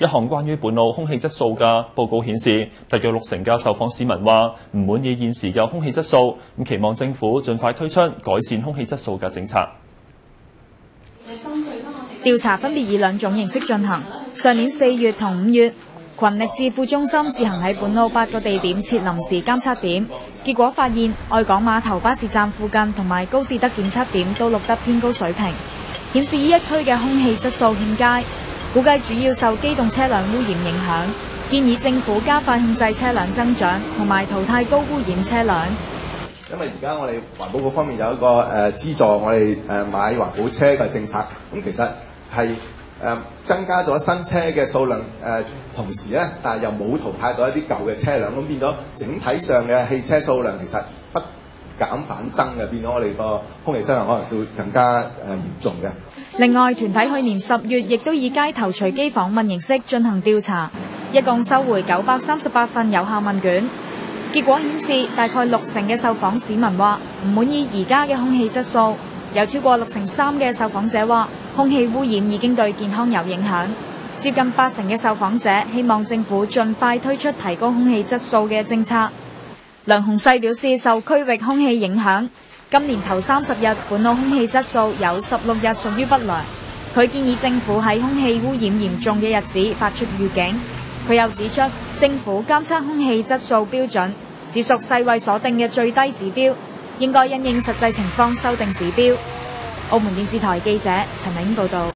一項關於本澳空氣質素嘅報告顯示，大約60%嘅受訪市民話唔滿意現時嘅空氣質素，咁期望政府盡快推出改善空氣質素嘅政策。調查分別以2種形式進行，上年4月同5月，群力智庫中心自行喺本澳8個地點設臨時監測點，結果發現愛港碼頭巴士站附近同埋高士德檢測點都錄得偏高水平，顯示呢一區嘅空氣質素欠佳，估計主要受機動車輛污染影響，建議政府加快控制車輛增長同埋淘汰高污染車輛。因為而家我哋環保局方面有一個資助我哋買環保車嘅政策，咁其實係增加咗新車嘅數量，同時咧，但係又冇淘汰到一啲舊嘅車輛，咁變咗整體上嘅汽車數量其實不減反增嘅，變咗我哋個空氣質量可能就會更加嚴重嘅。另外，團體去年10月亦都以街頭隨機訪問形式進行調查，一共收回938份有效問卷。結果顯示，大概60%嘅受訪市民話唔滿意而家嘅空氣質素，有超過63%嘅受訪者話空氣污染已經對健康有影響，接近80%嘅受訪者希望政府盡快推出提高空氣質素嘅政策。梁鴻勢表示，受區域空氣影響，今年頭30日本澳空氣質素有16日屬於不良。佢建議政府喺空氣污染嚴重嘅日子發出預警。佢又指出，政府監測空氣質素標準只屬世衛所定嘅最低指標，應該因應實際情況修訂指標。澳門電視台記者陳玲報道。